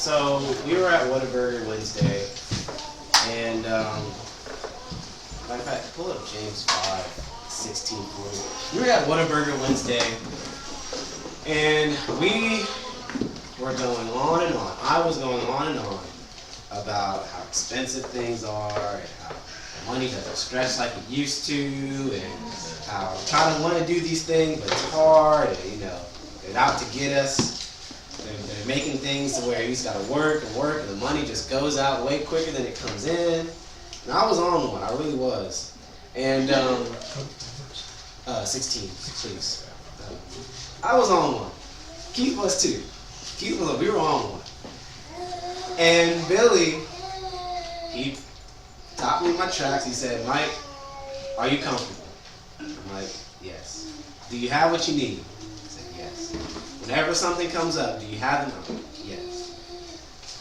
So we were at Whataburger Wednesday, and matter of fact, pull up James 5:16 for me. We were at Whataburger Wednesday, and we were going on and on. I was going on and on about how expensive things are, and how money doesn't stretch like it used to, and how I'm trying to want to do these things, but it's hard, and they're out to get us. They're making things to where you just got to work, and the money just goes out way quicker than it comes in. And I was on one, I really was. And 16, please. I was on one. Keith was too. Keith was, we were on one. And Billy, he stopped me in my tracks. He said, "Mike, are you comfortable?" I'm like, "Yes." "Do you have what you need?" I said, "Yes." "Whenever something comes up, do you have them?" I'm like, "Yes."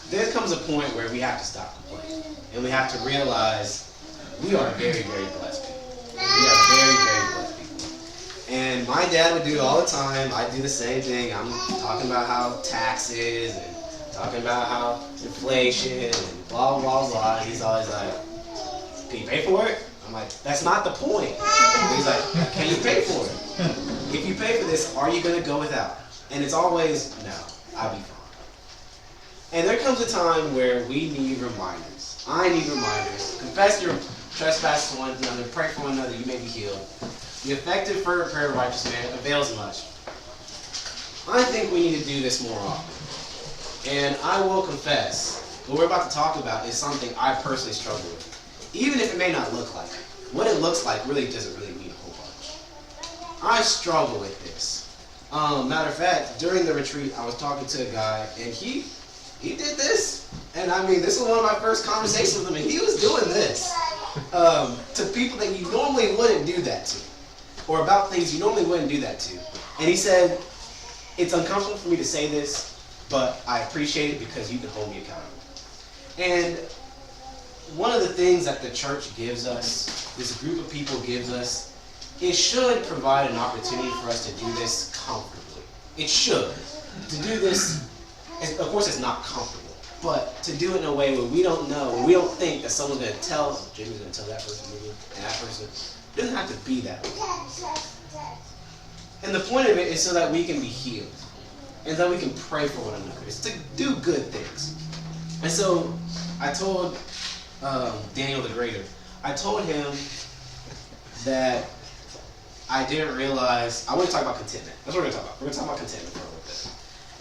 There comes a point where we have to stop complaining. And we have to realize we are very, very blessed people. We are very, very blessed people. And my dad would do it all the time. I do the same thing. I'm talking about how taxes and talking about how inflation and blah, blah, blah. And he's always like, "Can you pay for it?" I'm like, "That's not the point." And he's like, "Can you pay for it? If you pay for this, are you going to go without?" And it's always, "No, I'll be fine." And there comes a time where we need reminders. I need reminders. Confess your trespasses to one another. Pray for one another. You may be healed. The effective fervent prayer of a righteous man avails much. I think we need to do this more often. And I will confess, what we're about to talk about is something I personally struggle with. Even if it may not look like it. What it looks like really doesn't really mean a whole bunch. I struggle with this. Matter of fact, during the retreat, I was talking to a guy, and he did this. And I mean, this was one of my first conversations with him, and he was doing this to people that you normally wouldn't do that to, or about things you normally wouldn't do that to. And he said, "It's uncomfortable for me to say this, but I appreciate it because you can hold me accountable." And one of the things that the church gives us, this group of people gives us, it should provide an opportunity for us to do this comfortably. It should. To do this, of course it's not comfortable, but to do it in a way where we don't know, where we don't think that someone's going to tell, Jimmy's going to tell that person, and that person, it doesn't have to be that way. And the point of it is so that we can be healed, and that we can pray for one another. It's to do good things. And so I told Daniel the Greater, I told him that I didn't realize, I want to talk about contentment. That's what we're going to talk about. We're going to talk about contentment for a little bit.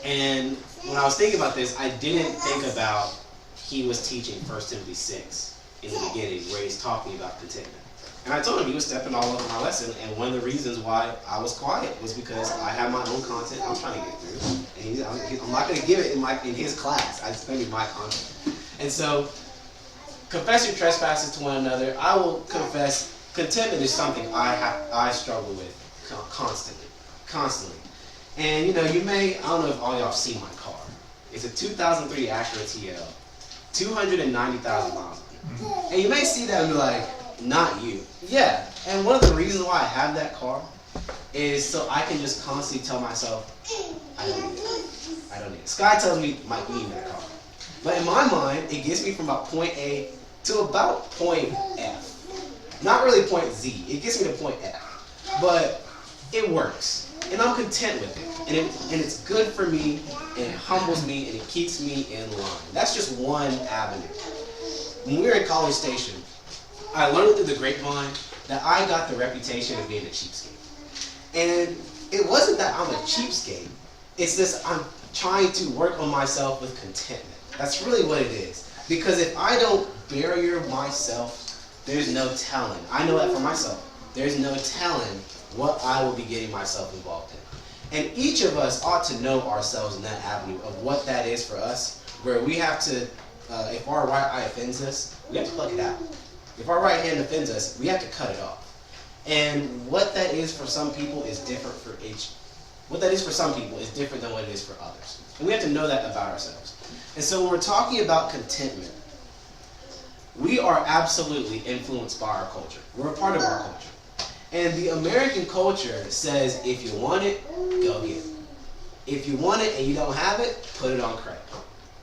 And when I was thinking about this, I didn't think about he was teaching 1 Timothy 6 in the beginning, where he's talking about contentment. And I told him he was stepping all over my lesson, and one of the reasons why I was quiet was because I have my own content I'm trying to get through. And I'm not going to give it in his class. It's going to be my content. And so, confess your trespasses to one another. I will confess, contentment is something I struggle with constantly. And you may, I don't know if all y'all have seen my car. It's a 2003 Acura TL, 290,000 miles on it. And you may see that and be like, "Not you." Yeah, and one of the reasons why I have that car is so I can just constantly tell myself, I don't need it. I don't need it. Sky tells me, "Mike, you need that car." But in my mind, it gets me from about point A to about point F. Not really point Z. It gets me to point F. But it works. And I'm content with it. And it's good for me, and it humbles me, and it keeps me in line. That's just one avenue. When we were in College Station, I learned through the grapevine that I got the reputation of being a cheapskate. And it wasn't that I'm a cheapskate. It's just I'm trying to work on myself with contentment. That's really what it is. Because if I don't barrier myself, there's no telling. I know that for myself. There's no telling what I will be getting myself involved in. And each of us ought to know ourselves in that avenue of what that is for us, where we have to, if our right eye offends us, we have to pluck it out. If our right hand offends us, we have to cut it off. And what that is for some people is different for each. What that is for some people is different than what it is for others. And we have to know that about ourselves. And so when we're talking about contentment, we are absolutely influenced by our culture. We're a part of our culture. And the American culture says, if you want it, go get it. If you want it and you don't have it, put it on credit.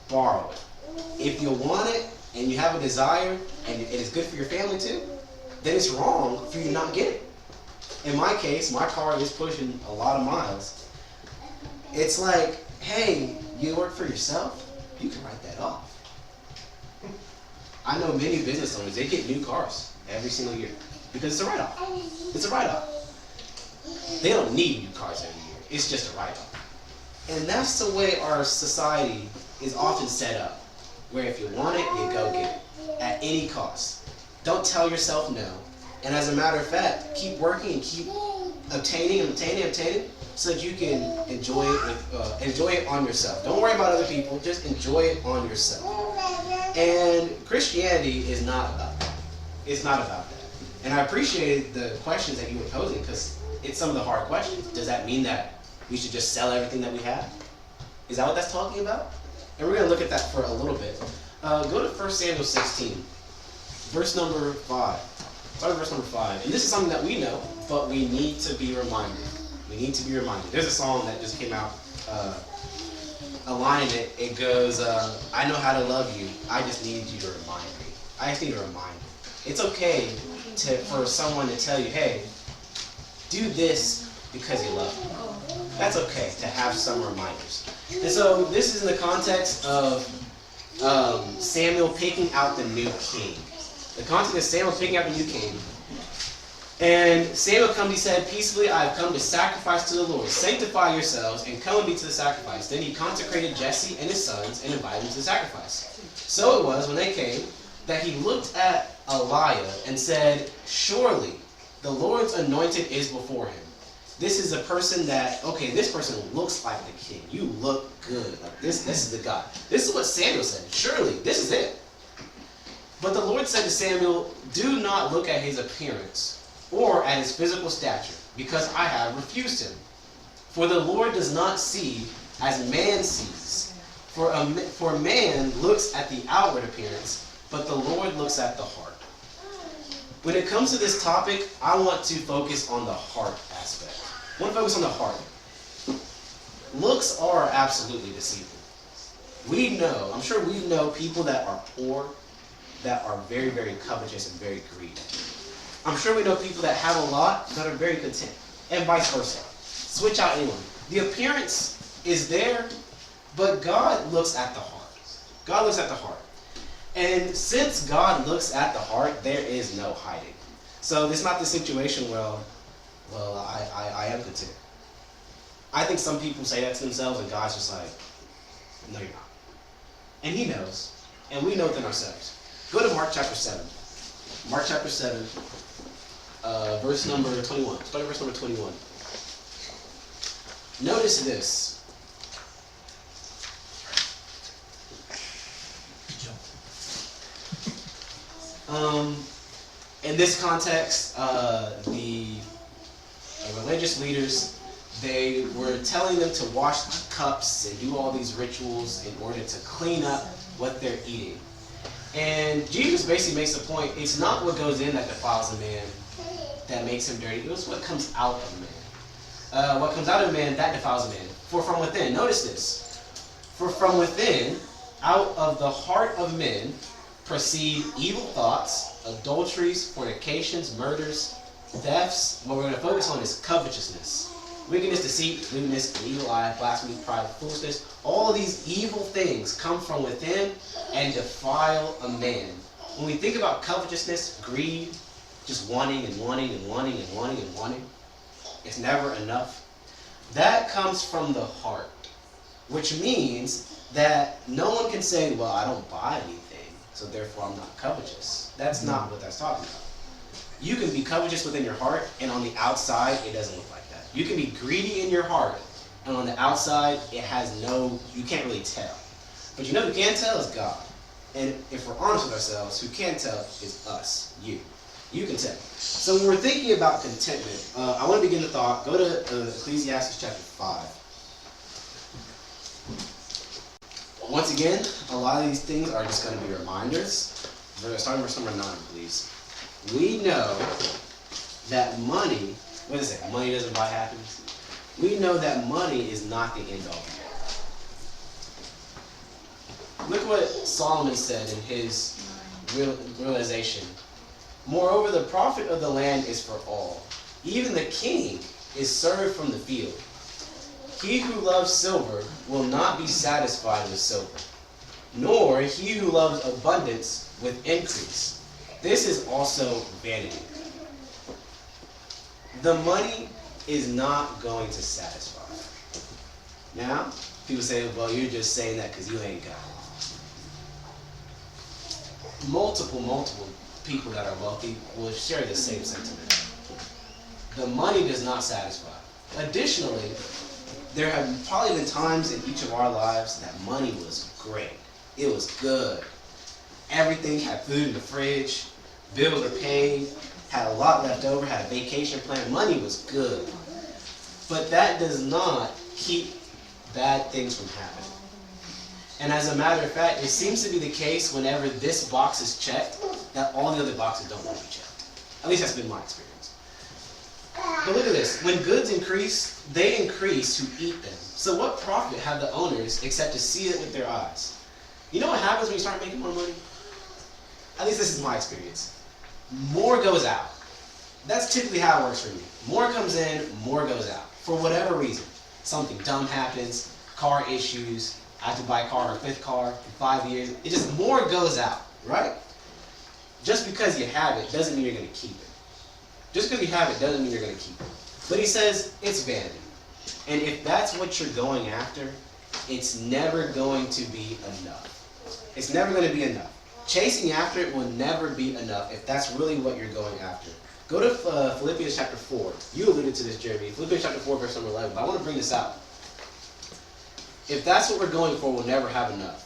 borrow it. If you want it and you have a desire and it is good for your family too, then it's wrong for you to not get it. In my case, my car is pushing a lot of miles. It's like, hey, you work for yourself? You can write that off. I know many business owners, they get new cars every single year because it's a write-off. It's a write-off. They don't need new cars every year. It's just a write-off. And that's the way our society is often set up, where if you want it, you go get it at any cost. Don't tell yourself no. And as a matter of fact, keep working and keep obtaining, so that you can enjoy it on yourself. Don't worry about other people. Just enjoy it on yourself. And Christianity is not about that. It's not about that. And I appreciated the questions that you were posing, because it's some of the hard questions. Does that mean that we should just sell everything that we have? Is that what that's talking about? And we're going to look at that for a little bit. Go to 1 Samuel 16, verse number 5. Start at verse number 5. And this is something that we know, but we need to be reminded. We need to be reminded. There's a song that just came out, a line in it. It goes, I know how to love you. I just need you to remind me. I just need a reminder. It's okay for someone to tell you, hey, do this because you love me. That's okay to have some reminders. And so this is in the context of Samuel picking out the new king. The context is Samuel picking out the new king. And Samuel comes, he said, peaceably I have come to sacrifice to the Lord. Sanctify yourselves and come with me to the sacrifice. Then he consecrated Jesse and his sons and invited them to the sacrifice. So it was when they came that he looked at Eliah and said, surely the Lord's anointed is before him. This is a person that, okay, this person looks like the king. You look good. Like this is the guy. This is what Samuel said. Surely, this is it. But the Lord said to Samuel, do not look at his appearance or at his physical stature, because I have refused him. For the Lord does not see as man sees. For man looks at the outward appearance, but the Lord looks at the heart. When it comes to this topic, I want to focus on the heart aspect. I want to focus on the heart. Looks are absolutely deceiving. We know, I'm sure we know people that are poor, that are very, very covetous and very greedy. I'm sure we know people that have a lot that are very content, and vice versa. Switch out anyone. The appearance is there, but God looks at the heart. God looks at the heart. And since God looks at the heart, there is no hiding. So it's not the situation where, well, I am content. I think some people say that to themselves, and God's just like, no, you're not. And he knows, and we know within ourselves. Go to Mark chapter 7. Mark chapter 7, verse number 21. Start at verse number 21. Notice this. In this context, the religious leaders, they were telling them to wash the cups and do all these rituals in order to clean up what they're eating. And Jesus basically makes the point, it's not what goes in that defiles a man that makes him dirty. It's what comes out of a man. What comes out of a man, that defiles a man. For from within, notice this. For from within, out of the heart of men, proceed evil thoughts, adulteries, fornications, murders, thefts. What we're going to focus on is covetousness. Wickedness, deceit, lewdness, an evil eye, blasphemy, pride, foolishness. All of these evil things come from within and defile a man. When we think about covetousness, greed, just wanting and wanting and wanting and wanting and wanting, it's never enough. That comes from the heart, which means that no one can say, well, I don't buy anything, so therefore I'm not covetous. That's not what that's talking about. You can be covetous within your heart, and on the outside, it doesn't look like that. You can be greedy in your heart, and on the outside, it has no, you can't really tell. But you know who can tell is God. And if we're honest with ourselves, who can tell is us, you. You can tell. So when we're thinking about contentment, I want to begin the thought. Go to Ecclesiastes chapter 5. Once again, a lot of these things are just going to be reminders. We're going to start verse number 9, please. We know that money, what is it? Money doesn't buy happiness. We know that money is not the end all. Look what Solomon said in his realization. Moreover, the profit of the land is for all. Even the king is served from the field. He who loves silver will not be satisfied with silver, nor he who loves abundance with increase. This is also vanity. The money is not going to satisfy. Now, people say, well, you're just saying that because you ain't got it. Multiple people that are wealthy will share the same sentiment. The money does not satisfy. Additionally, there have probably been times in each of our lives that money was great. It was good. Everything had food in the fridge, bills were paid, had a lot left over, had a vacation plan. Money was good. But that does not keep bad things from happening. And as a matter of fact, it seems to be the case whenever this box is checked, that all the other boxes don't want to be checked. At least that's been my experience. But look at this. When goods increase, they increase who eat them. So what profit have the owners except to see it with their eyes? You know what happens when you start making more money? At least this is my experience. More goes out. That's typically how it works for me. More comes in, more goes out. For whatever reason. Something dumb happens, car issues, I have to buy a car or a fifth car in 5 years. It just more goes out, right? Just because you have it doesn't mean you're going to keep it. Just because you have it doesn't mean you're going to keep it. But he says it's vanity. And if that's what you're going after, it's never going to be enough. It's never going to be enough. Chasing after it will never be enough if that's really what you're going after. Go to Philippians chapter 4. You alluded to this, Jeremy. Philippians chapter 4, verse number 11. But I want to bring this out. If that's what we're going for, we'll never have enough.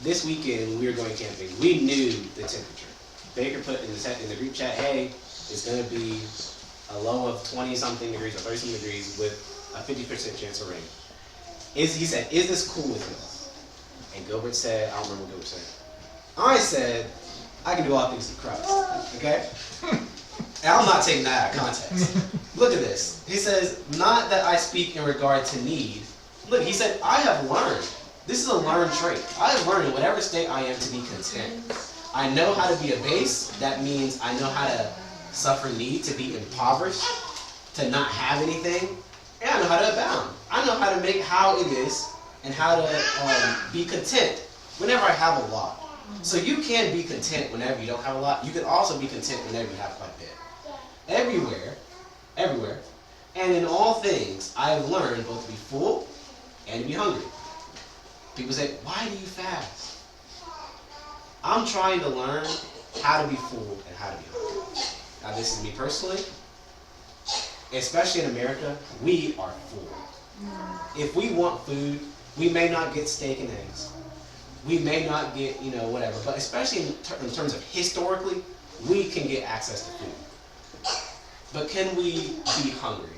This weekend, when we were going camping, we knew the temperature. Baker put in the group chat, hey, it's going to be a low of 20-something degrees or 30-something degrees with a 50% chance of rain. He said, is this cool with you? And Gilbert said, I don't remember what Gilbert said. I said, I can do all things through Christ. Okay? And I'm not taking that out of context. Look at this. He says, not that I speak in regard to need. Look, he said, I have learned. This is a learned trait. I have learned in whatever state I am to be content. I know how to be abased. That means I know how to suffer need, to be impoverished, to not have anything. And I know how to abound. I know how to make how it is and how to be content whenever I have a lot. So you can be content whenever you don't have a lot. You can also be content whenever you have quite a bit. Everywhere, and in all things, I have learned both to be full and to be hungry. People say, why do you fast? I'm trying to learn how to be full and how to be hungry. Now, this is me personally. Especially in America, we are full. If we want food, we may not get steak and eggs. We may not get, whatever. But especially in terms of historically, we can get access to food. But can we be hungry?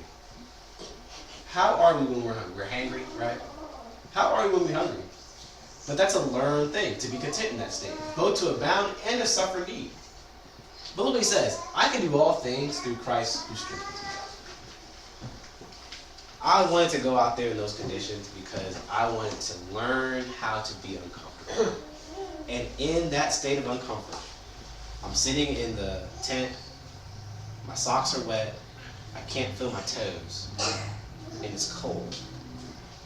How are we when we're hungry? We're hangry, right? How are we when we're hungry? But that's a learned thing, to be content in that state, both to abound and to suffer need. But look what he says, I can do all things through Christ who strengthens me. I wanted to go out there in those conditions because I wanted to learn how to be uncomfortable. And in that state of uncomfort, I'm sitting in the tent, my socks are wet, I can't feel my toes, and it's cold,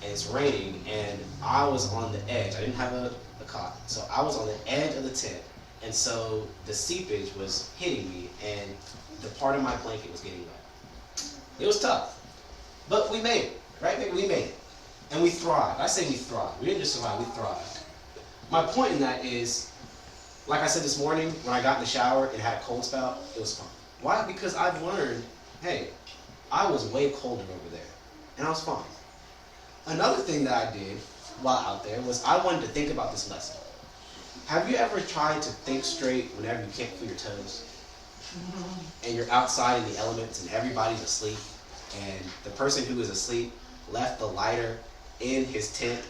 and it's raining, and I was on the edge. I didn't have a cot, so I was on the edge of the tent, and so the seepage was hitting me, and the part of my blanket was getting wet. It was tough, but we made it, right? We made it, and we thrived. I say we thrived. We didn't just survive, we thrived. My point in that is, like I said this morning, when I got in the shower and had a cold spout, it was fun. Why? Because I've learned, hey, I was way colder over there, and I was fine. Another thing that I did while out there was I wanted to think about this lesson. Have you ever tried to think straight whenever you can't feel your toes? And you're outside in the elements and everybody's asleep, and the person who was asleep left the lighter in his tent,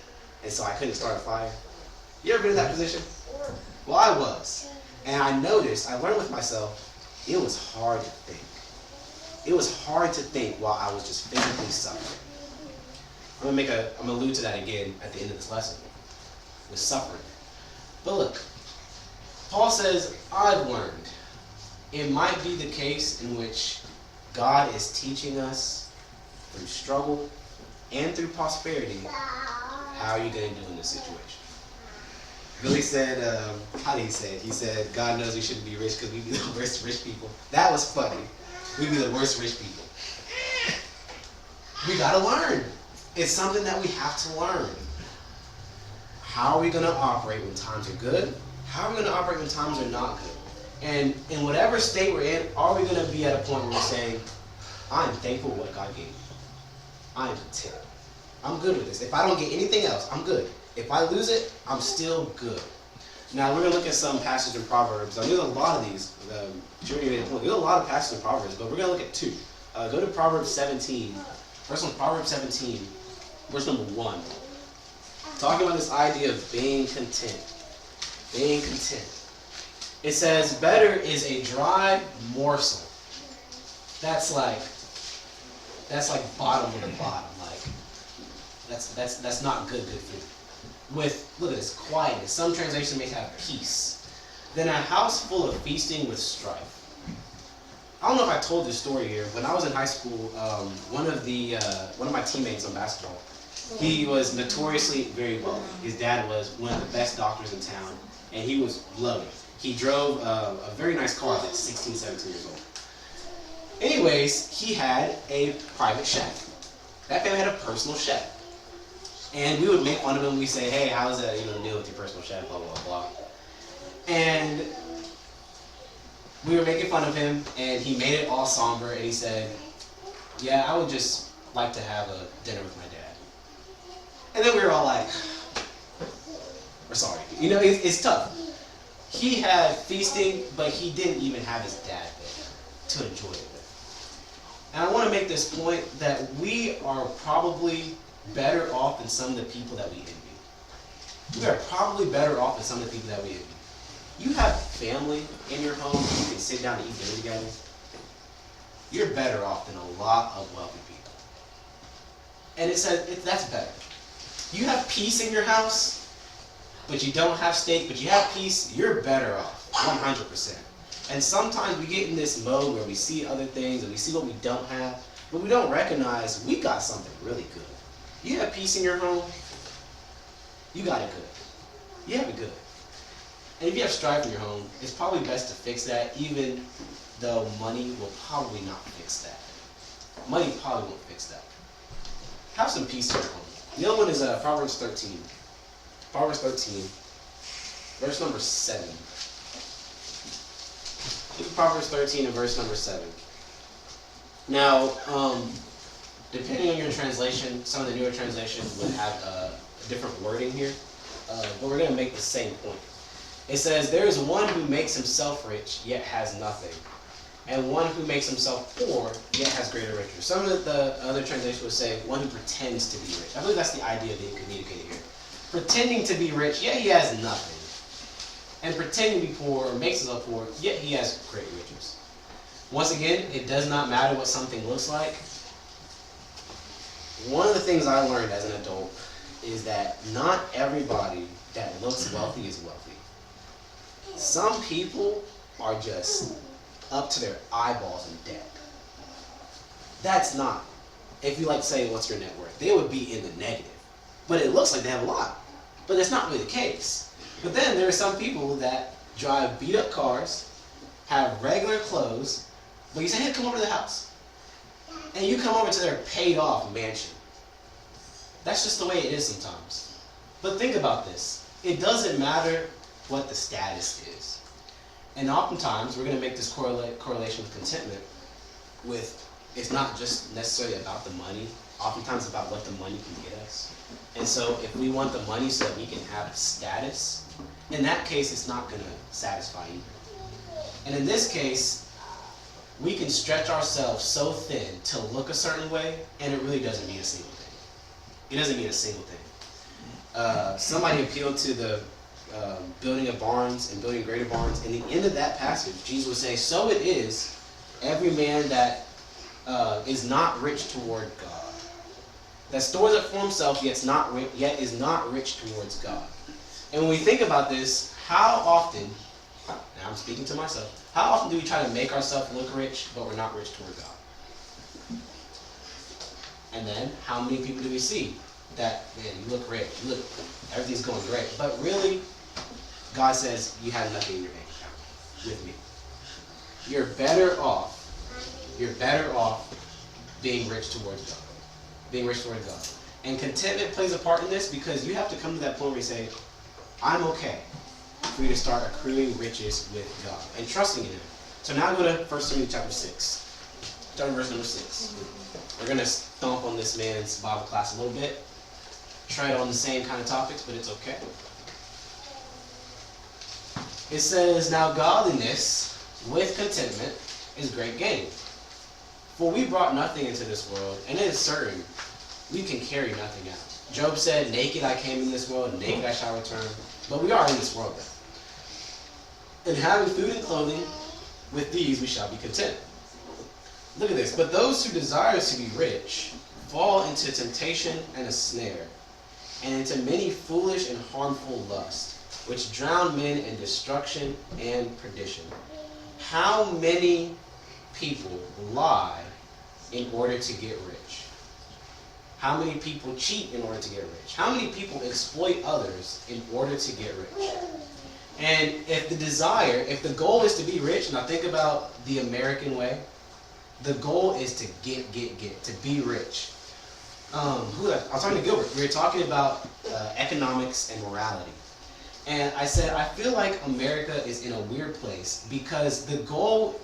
and so I couldn't start a fire? You ever been in that position? Well, I was. And I noticed, I learned with myself, it was hard to think. It was hard to think while I was just physically suffering. I'm gonna allude to that again at the end of this lesson. with suffering. But look, Paul says, I've learned. It might be the case in which God is teaching us through struggle and through prosperity how are you going to do in this situation. Billy said, how did he say it? He said, God knows we shouldn't be rich because we be the worst rich people. That was funny. We be the worst rich people. We got to learn. It's something that we have to learn. How are we going to operate when times are good? How are we going to operate when times are not good? And in whatever state we're in, are we going to be at a point where we're saying, I'm thankful for what God gave me. I am content. I'm good with this. If I don't get anything else, I'm good. If I lose it, I'm still good. Now, we're going to look at some passages in Proverbs. There's a lot of these. There's a lot of passages in Proverbs, but we're going to look at two. Go to Proverbs 17. First one, Proverbs 17, verse number 1. Talking about this idea of being content. Being content. It says, better is a dry morsel. That's like bottom of the bottom. Like that's not good food. With, look at this, quietness. Some translations may have peace. Then a house full of feasting with strife. I don't know if I told this story here. When I was in high school, one of my teammates on basketball, he was notoriously very wealthy. His dad was one of the best doctors in town, and he was loving. He drove a very nice car at 16, 17 years old. Anyways, he had a private chef. That family had a personal chef. And we would make fun of him. We'd say, hey, how's that, deal with your personal chef, blah, blah, blah. And we were making fun of him, and he made it all somber, and he said, yeah, I would just like to have a dinner with my dad. And then we were all like, we're sorry. It's tough. He had feasting, but he didn't even have his dad there to enjoy it with. And I want to make this point that we are probably better off than some of the people that we envy. We are probably better off than some of the people that we envy. You have family in your home, you can sit down and eat dinner together. You're better off than a lot of wealthy people. And it says that's better. You have peace in your house, but you don't have steak, but you have peace, you're better off, 100%. And sometimes we get in this mode where we see other things and we see what we don't have, but we don't recognize we got something really good. You have peace in your home, you got it good. You have it good. And if you have strife in your home, it's probably best to fix that, even though money will probably not fix that. Money probably won't fix that. Have some peace in your home. The other one is Proverbs 13. Proverbs 13, verse number 7. Look at Proverbs 13 and verse number 7. Now, depending on your translation, some of the newer translations would have a different wording here, but we're going to make the same point. It says, there is one who makes himself rich, yet has nothing, and one who makes himself poor, yet has greater riches. Some of the other translations would say, one who pretends to be rich. I believe that's the idea being communicated here. Pretending to be rich, yet he has nothing. And pretending to be poor, or makes himself poor, yet he has great riches. Once again, it does not matter what something looks like. One of the things I learned as an adult is that not everybody that looks wealthy is wealthy. Some people are just up to their eyeballs in debt. That's not. If you say, what's your net worth? They would be in the negative. But it looks like they have a lot. But that's not really the case. But then there are some people that drive beat up cars, have regular clothes, but you say, hey, come over to the house. And you come over to their paid off mansion. That's just the way it is sometimes. But think about this. It doesn't matter what the status is. And oftentimes, we're going to make this correlation with contentment with, it's not just necessarily about the money. Oftentimes it's about what the money can get us. And so if we want the money so that we can have status, in that case, it's not going to satisfy either. And in this case, we can stretch ourselves so thin to look a certain way, and it really doesn't mean a single thing. It doesn't mean a single thing. Somebody appealed to the building of barns and building greater barns. In the end of that passage, Jesus would say, so it is every man that is not rich toward God. That stores up for himself, yet is not rich towards God. And when we think about this, how often, now I'm speaking to myself, how often do we try to make ourselves look rich, but we're not rich toward God? And then, how many people do we see that, man, you look rich, you look, everything's going great, but really, God says, you have nothing in your bank account with me. You're better off being rich towards God. Being rich towards God. And contentment plays a part in this because you have to come to that point where you say, I'm okay for you to start accruing riches with God and trusting in Him. So now go to 1 Timothy chapter 6. Start in verse number 6. We're going to stomp on this man's Bible class a little bit. Tread on the same kind of topics, but it's okay. It says, now godliness with contentment is great gain. For we brought nothing into this world, and it is certain we can carry nothing out. Job said, naked I came in this world, and naked I shall return. But we are in this world then. And having food and clothing, with these we shall be content. Look at this. But those who desire to be rich fall into temptation and a snare, and into many foolish and harmful lusts, which drown men in destruction and perdition. How many people lie in order to get rich? How many people cheat in order to get rich? How many people exploit others in order to get rich? And if the goal is to be rich, now think about the American way. The goal is to get, to be rich. I was talking to Gilbert. We were talking about economics and morality. And I said, I feel like America is in a weird place because the goal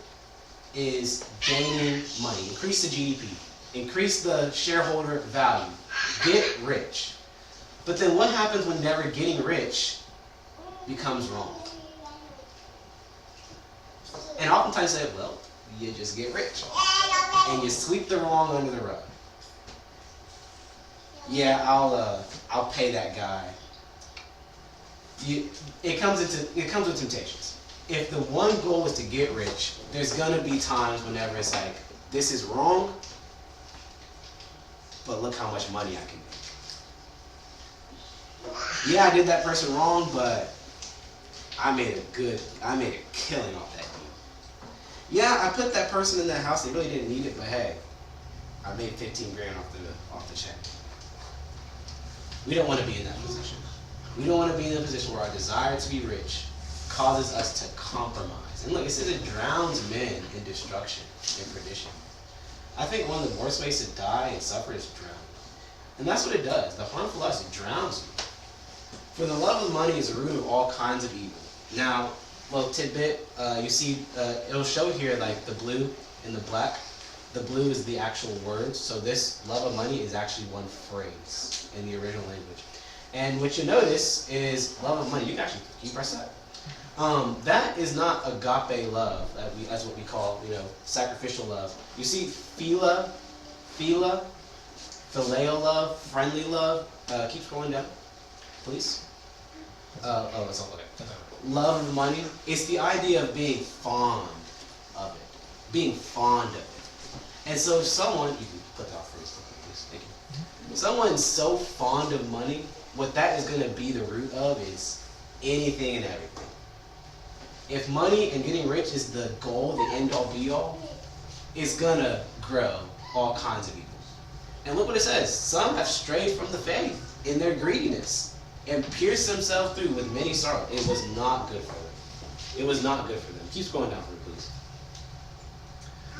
is gaining money, increase the GDP, increase the shareholder value, get rich. But then what happens when never getting rich becomes wrong? And oftentimes say, well, you just get rich. And you sweep the wrong under the rug. Yeah, I'll pay that guy. It comes with temptations. If the one goal is to get rich, there's gonna be times whenever it's like, this is wrong, but look how much money I can make. Yeah, I did that person wrong, but I made a killing off that deal. Yeah, I put that person in that house, they really didn't need it, but hey, I made 15 grand off the check. We don't want to be in that position. We don't want to be in a position where our desire to be rich causes us to compromise. And look, it says it drowns men in destruction and perdition. I think one of the worst ways to die and suffer is drowning. And that's what it does. The harmful lust, it drowns you. For the love of money is the root of all kinds of evil. Now, little tidbit, you see, it'll show here like the blue and the black. The blue is the actual words. So this love of money is actually one phrase in the original language. And what you notice is love of money. Can you press that? That is not agape love. That's what we call, sacrificial love. You see, phileo love, friendly love. Keep scrolling down, please. That's all okay. Love of money. It's the idea of being fond of it, being fond of it. And so, someone you can put that off first, please. Thank you. Someone's so fond of money. What that is going to be the root of is anything and everything. If money and getting rich is the goal, the end-all, be-all, it's going to grow all kinds of evil. And look what it says. Some have strayed from the faith in their greediness and pierced themselves through with many sorrows. It was not good for them. It was not good for them. Keep scrolling down for me, please.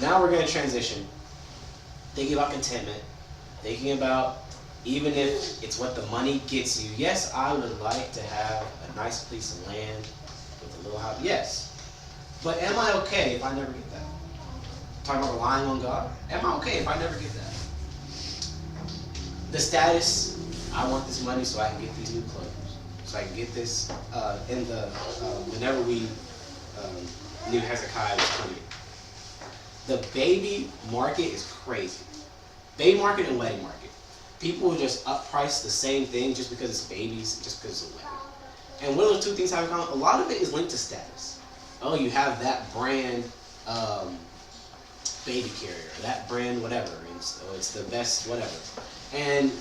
Now we're going to transition. Thinking about contentment. Thinking about even if it's what the money gets you. Yes, I would like to have a nice piece of land with a little house. Yes. But am I okay if I never get that? Talking about relying on God. Am I okay if I never get that? The status, I want this money so I can get these new clothes. So I can get this whenever we knew Hezekiah was coming. The baby market is crazy. Baby market and wedding market. People will just up-price the same thing just because it's babies, just because it's a wedding. And what those two things have in common? A lot of it is linked to status. Oh, you have that brand baby carrier, that brand whatever, and so it's the best whatever. And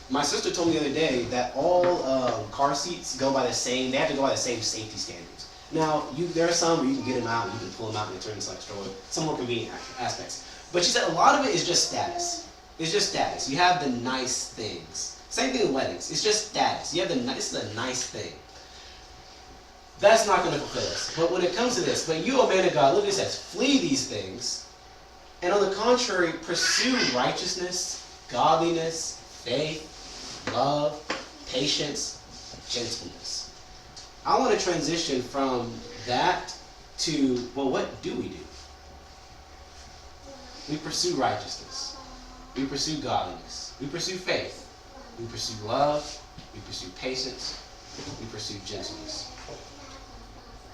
My sister told me the other day that all car seats go by the same. They have to go by the same safety standards. Now, there are some where you can get them out and you can pull them out and they turn into like a stroller. Some more convenient aspects. But she said a lot of it is just status. It's just status. You have the nice things. Same thing with weddings. It's just status. You have this is a nice thing. That's not going to fulfill us. But when it comes to this, but you, O man of God, look at it says, flee these things, and on the contrary, pursue righteousness, godliness, faith, love, patience, gentleness. I want to transition from that to, well, what do we do? We pursue righteousness. We pursue godliness. We pursue faith. We pursue love. We pursue patience. We pursue gentleness.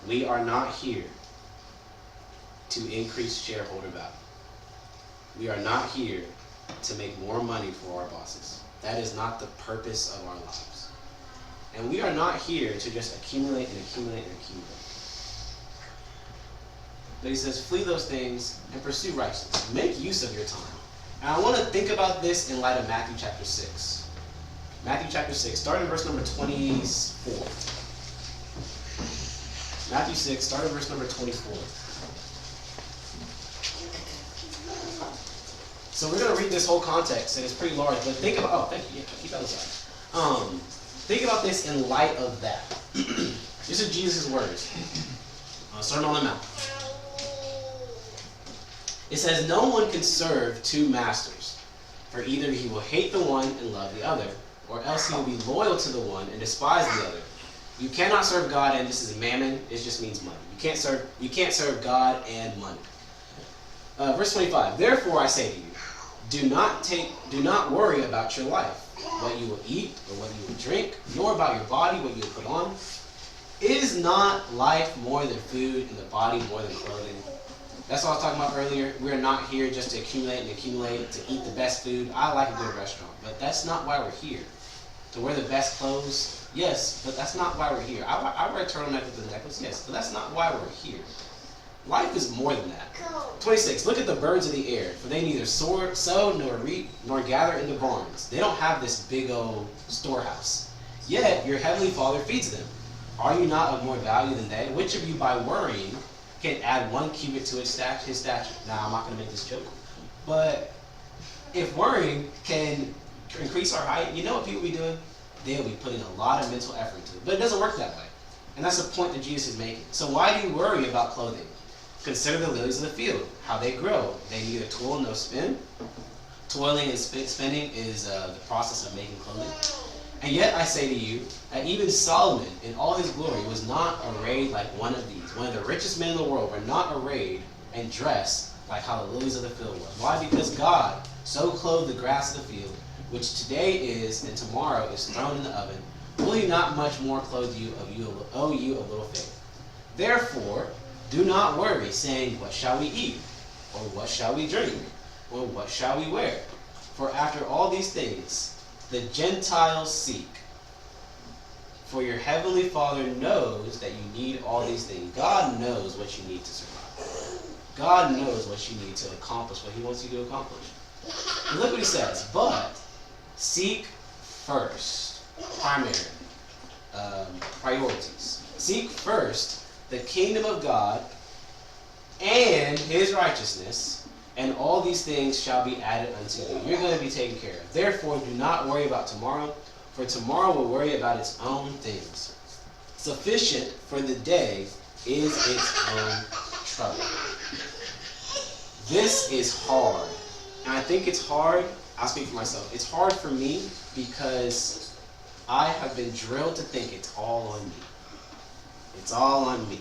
We are not here to increase shareholder value. We are not here to make more money for our bosses. That is not the purpose of our lives. And we are not here to just accumulate and accumulate and accumulate. But he says, flee those things and pursue righteousness. Make use of your time. And I want to think about this in light of Matthew chapter 6. Matthew chapter 6, starting in verse number 24. Matthew 6, start at verse number 24. So we're going to read this whole context, and it's pretty large, but think about, thank you, yeah, keep that aside. Think about this in light of that. This is Jesus' words. Sermon on the Mount. It says, no one can serve two masters, for either he will hate the one and love the other, or else he will be loyal to the one and despise the other. You cannot serve God, and this is mammon. It just means money. You can't serve God and money. Verse 25. Therefore I say to you, do not worry about your life, what you will eat or what you will drink, nor about your body, what you will put on. Is not life more than food, and the body more than clothing? That's what I was talking about earlier. We're not here just to accumulate, to eat the best food. I like a good restaurant, but that's not why we're here. To wear the best clothes, yes, but that's not why we're here. I wear a turtleneck with a necklace, yes, but that's not why we're here. Life is more than that. 26, look at the birds of the air, for they neither sow nor reap nor gather into barns. They don't have this big old storehouse. Yet your heavenly Father feeds them. Are you not of more value than they? Which of you by worrying can add 1 cubit to his stature? Now, I'm not going to make this joke, but if worrying can increase our height, you know what people be doing? They'll be putting a lot of mental effort into it. But it doesn't work that way. And that's the point that Jesus is making. So why do you worry about clothing? Consider the lilies of the field, how they grow. They neither toil nor spin. Toiling and spinning is the process of making clothing. And yet I say to you, that even Solomon in all his glory was not arrayed like one of these. One of the richest men in the world were not arrayed and dressed like how the lilies of the field were. Why? Because God so clothed the grass of the field, which today is and tomorrow is thrown in the oven. Will he not much more clothe you of you of little faith? Therefore, do not worry, saying, what shall we eat? Or what shall we drink? Or what shall we wear? For after all these things, the Gentiles seek. For your heavenly Father knows that you need all these things. God knows what you need to survive. God knows what you need to accomplish what he wants you to accomplish. And look what he says. But seek first, priorities. Seek first the kingdom of God and his righteousness, and all these things shall be added unto you. You're going to be taken care of. Therefore, do not worry about tomorrow, for tomorrow will worry about its own things. Sufficient for the day is its own trouble. This is hard. And I think it's hard. I'll speak for myself. It's hard for me because I have been drilled to think it's all on me. It's all on me.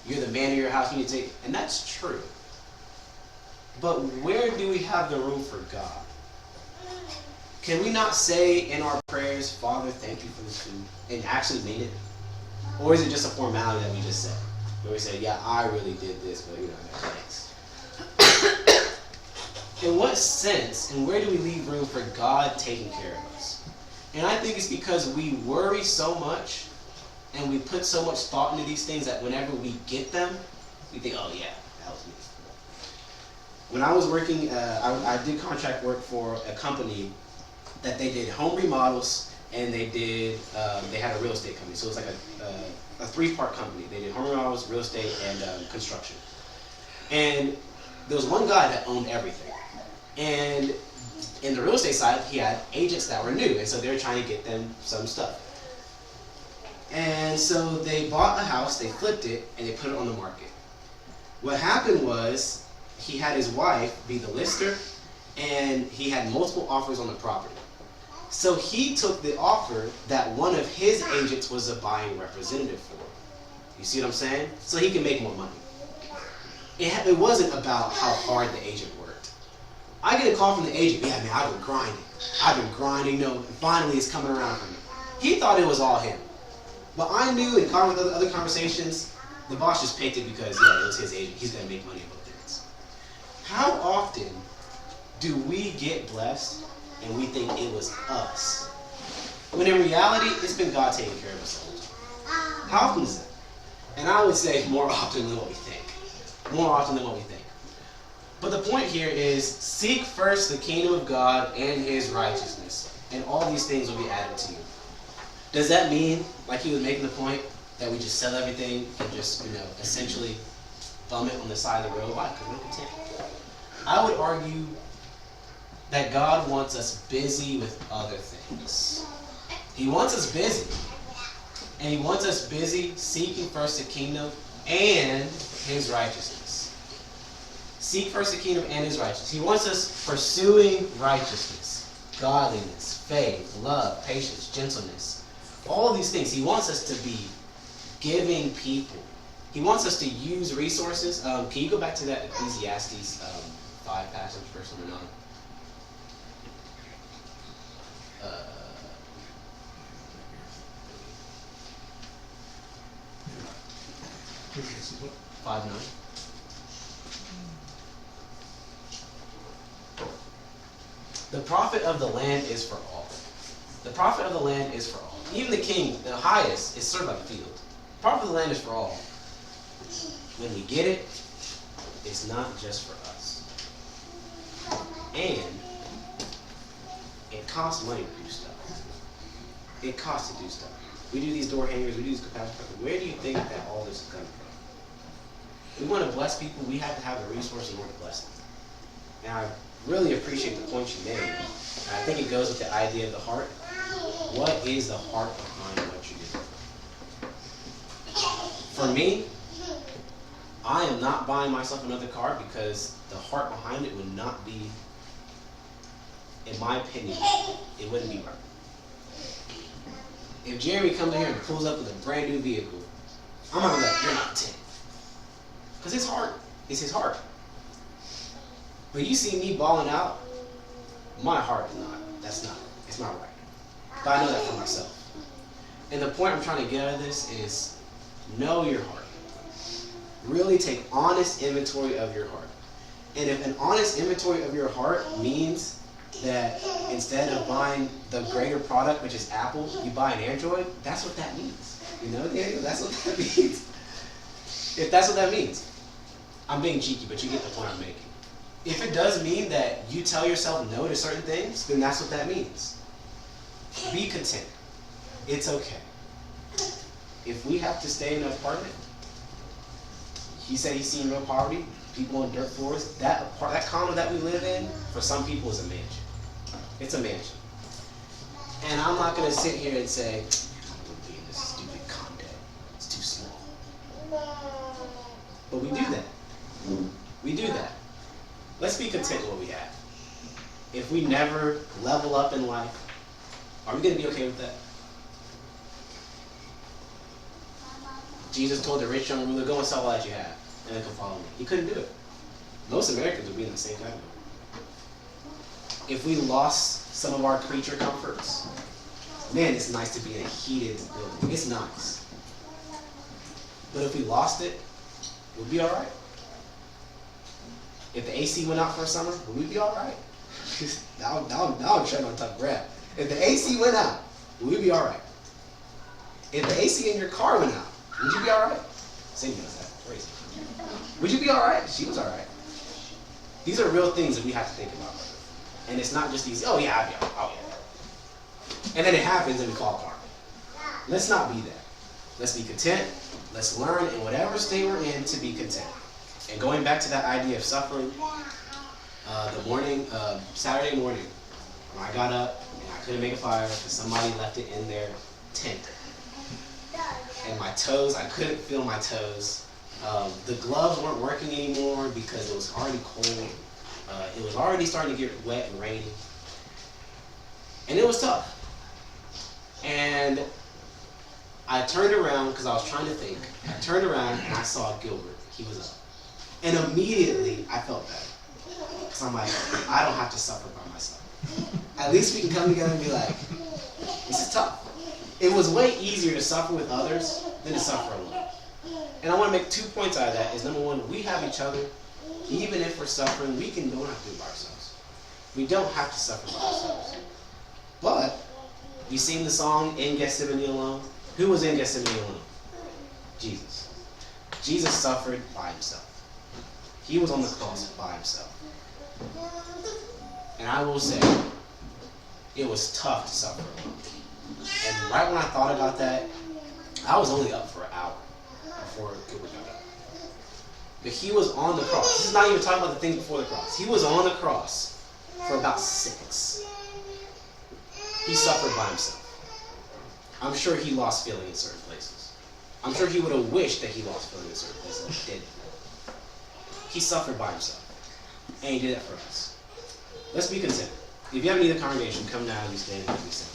You're the man of your house, you need to take, and that's true. But where do we have the room for God? Can we not say in our prayers, Father, thank you for this food, and actually mean it? Or is it just a formality that we just say? Where we say, yeah, I really did this, but you know, thanks. In what sense, and where do we leave room for God taking care of us? And I think it's because we worry so much, and we put so much thought into these things that whenever we get them, we think, oh yeah, that was me. When I was working, I did contract work for a company that they did home remodels, and they had a real estate company. So it was like a three-part company. They did home remodels, real estate, and construction. And there was one guy that owned everything. And in the real estate side, he had agents that were new, and so they were trying to get them some stuff. And so they bought a house, they flipped it, and they put it on the market. What happened was he had his wife be the lister, and he had multiple offers on the property. So he took the offer that one of his agents was a buying representative for. You see what I'm saying? So he can make more money. It wasn't about how hard the agent worked. I get a call from the agent, yeah, man, I've been grinding, and finally it's coming around for me. He thought it was all him. But I knew in other conversations, the boss just picked it because, yeah, it was his agent. He's going to make money about things. How often do we get blessed and we think it was us, when in reality, it's been God taking care of us all the time? How often is that? And I would say more often than what we think. More often than what we think. But the point here is, seek first the kingdom of God and His righteousness, and all these things will be added to you. Does that mean, like he was making the point, that we just sell everything and just, essentially bum it on the side of the road? Why? Because we're content. I would argue that God wants us busy with other things. He wants us busy. And He wants us busy seeking first the kingdom and His righteousness. Seek first the kingdom and His righteousness. He wants us pursuing righteousness, godliness, faith, love, patience, gentleness. All of these things. He wants us to be giving people. He wants us to use resources. Can you go back to that Ecclesiastes 5 passage, verse number 9? Five 9. The profit of the land is for all. The profit of the land is for all. Even the king, the highest, is served by the field. The profit of the land is for all. When we get it, it's not just for us. And it costs money to do stuff. It costs to do stuff. We do these door hangers, we do these capacity. Where do you think that all this is coming from? We want to bless people, we have to have the resources in order to bless them. And I really appreciate the point you made. And I think it goes with the idea of the heart. What is the heart behind what you do? For me, I am not buying myself another car because the heart behind it would not be, in my opinion, it wouldn't be right. If Jeremy comes in here and pulls up with a brand new vehicle, I'm not going to be like, you're not 10. Because his heart is his heart. But you see me balling out, my heart is not. It's not right. But I know that for myself. And the point I'm trying to get out of this is know your heart. Really take honest inventory of your heart. And if an honest inventory of your heart means that instead of buying the greater product, which is Apple, you buy an Android, that's what that means. Daniel? That's what that means. If that's what that means. I'm being cheeky, but you get the point I'm making. If it does mean that you tell yourself no to certain things, then that's what that means. Be content. It's okay. If we have to stay in an apartment, he said he's seen real poverty, people on dirt floors. That condo that we live in, for some people, is a mansion. It's a mansion. And I'm not going to sit here and say, I wouldn't be in this stupid condo. It's too small. But we do that. We do that. Let's be content with what we have. If we never level up in life, are we going to be okay with that? Jesus told the rich young ruler, go and sell all that you have, and then come follow me. He couldn't do it. Most Americans would be in the same category. If we lost some of our creature comforts, man, it's nice to be in a heated building. It's nice. But if we lost it, we'll be all right. If the AC went out for a summer, would we be all right? now I'm trying on tough grab. If the AC went out, would we be all right? If the AC in your car went out, would you be all right? Cindy knows that. Crazy. Would you be all right? She was all right. These are real things that we have to think about. And it's not just these, oh yeah, I'd be all right. Oh And then it happens and we fall apart. Let's not be that. Let's be content. Let's learn in whatever state we're in to be content. And going back to that idea of suffering, Saturday morning, when I got up and I couldn't make a fire because somebody left it in their tent. And my toes, I couldn't feel my toes. The gloves weren't working anymore because it was already cold. It was already starting to get wet and rainy. And it was tough. And I turned around because I was trying to think. I turned around and I saw Gilbert. He was up. And immediately I felt better. Because I'm like, I don't have to suffer by myself. At least we can come together and be like, this is tough. It was way easier to suffer with others than to suffer alone. And I want to make 2 points out of that. Is number one, we have each other. Even if we're suffering, don't have to do it by ourselves. We don't have to suffer by ourselves. But, you sing the song, In Gethsemane Alone? Who was in Gethsemane alone? Jesus. Jesus suffered by himself. He was on the cross by himself. And I will say, it was tough to suffer alone. And right when I thought about that, I was only up for an hour before Gilbert got up. But he was on the cross. This is not even talking about the thing before the cross. He was on the cross for about 6. He suffered by himself. I'm sure he lost feeling in certain places. I'm sure he would have wished that he lost feeling in certain places, but he didn't. He suffered by himself. And he did that for us. Let's be content. If you have a need of congregation, come now and you stand and be sent.